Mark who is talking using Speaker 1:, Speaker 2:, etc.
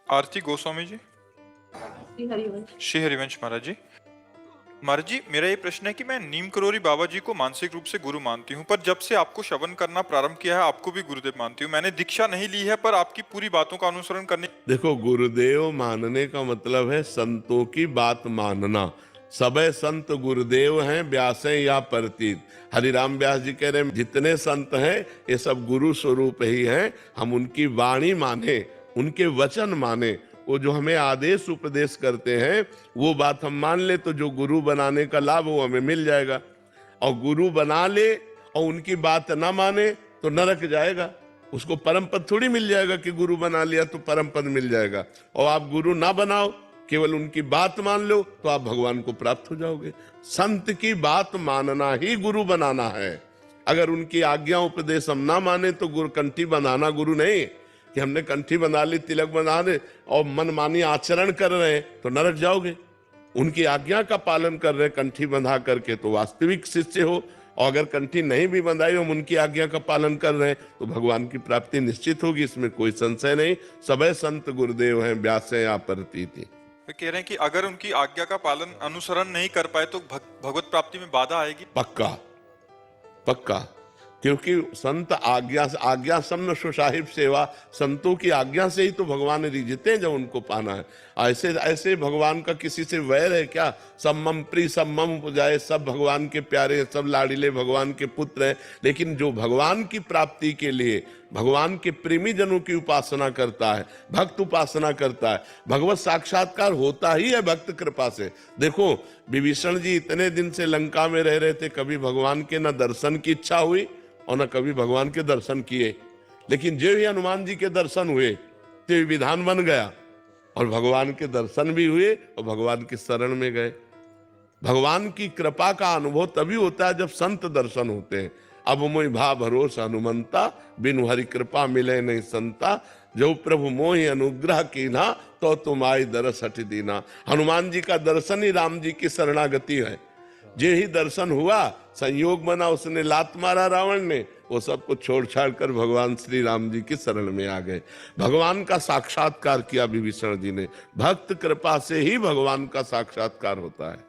Speaker 1: आरती गोस्वामी जी। श्री हरिवंश महाराज जी। महाराज जी, मेरा ये प्रश्न है कि मैं नीम करोरी बाबा जी को मानसिक रूप से गुरु मानती हूँ, पर जब से आपको श्रवण करना प्रारंभ किया है आपको भी गुरुदेव मानती हूँ। मैंने दीक्षा नहीं ली है, पर आपकी पूरी बातों का अनुसरण करने।
Speaker 2: देखो, गुरुदेव मानने का मतलब है संतों की बात मानना। सबे संत गुरुदेव हैं, व्यासे या प्रतीत। हरिराम व्यास जी कह रहे हैं जितने संत हैं ये सब गुरु स्वरूप ही हैं। हम उनकी वाणी माने, उनके वचन माने, वो जो हमें आदेश उपदेश करते हैं वो बात हम मान ले तो जो गुरु बनाने का लाभ वो हमें मिल जाएगा। और गुरु बना ले और उनकी बात ना माने तो नरक जाएगा। उसको परम पद थोड़ी मिल जाएगा कि गुरु बना लिया तो परम पद मिल जाएगा। और आप गुरु ना बनाओ, केवल उनकी बात मान लो तो आप भगवान को प्राप्त हो जाओगे। संत की बात मानना ही गुरु बनाना है। अगर उनकी आज्ञा उपदेश हम ना माने तो गुरु कंठी बनाना गुरु नहीं। कि हमने कंठी बना ली, तिलक बना ले और मनमानी आचरण कर रहे हैं तो नरक जाओगे। उनकी आज्ञा का पालन कर रहे कंठी बंधा करके तो वास्तविक शिष्य हो। और अगर कंठी नहीं भी बंधाई, हम उनकी आज्ञा का पालन कर रहे हैं तो भगवान की प्राप्ति निश्चित होगी, इसमें कोई संशय नहीं। सबे संत गुरुदेव हैं, व्यासे या प्रतीति।
Speaker 1: वे कह रहे हैं कि अगर उनकी आज्ञा का पालन अनुसरण नहीं कर पाए तो भगवत प्राप्ति में बाधा आएगी।
Speaker 2: पक्का पक्का, क्योंकि संत आज्ञा सम्न सुसाहिब सेवा, संतों की आज्ञा से ही तो भगवान रिझते हैं जब उनको पाना है। ऐसे ऐसे भगवान का किसी से वैर है क्या? सब मम प्रिय सब मम उपजाए, सब भगवान के प्यारे, सब लाडिले भगवान के पुत्र हैं। लेकिन जो भगवान की प्राप्ति के लिए भगवान के प्रेमी जनों की उपासना करता है, भक्त उपासना करता है, भगवत साक्षात्कार होता ही है भक्त कृपा से। देखो, विभीषण जी इतने दिन से लंका में रह रहे थे, कभी भगवान के न दर्शन की इच्छा हुई और न कभी भगवान के दर्शन किए। लेकिन जो ही हनुमान जी के दर्शन हुए तो विधान बन गया और भगवान के दर्शन भी हुए और भगवान की शरण में गए। भगवान की कृपा का अनुभव तभी होता है जब संत दर्शन होते हैं। अब मोहि भा भरोस हनुमंता, बिनु हरि कृपा मिले नहीं संता। जो प्रभु मोहि अनुग्रह कीना, तो तुम आई दरस हटि दीना। हनुमान जी का दर्शन ही राम जी की शरणागति है। जे ही दर्शन हुआ, संयोग बना, उसने लात मारा रावण ने, वो सब कुछ छोड़ छाड़ कर भगवान श्री राम जी की शरण में आ गए। भगवान का साक्षात्कार किया विभीषण जी ने। भक्त कृपा से ही भगवान का साक्षात्कार होता है।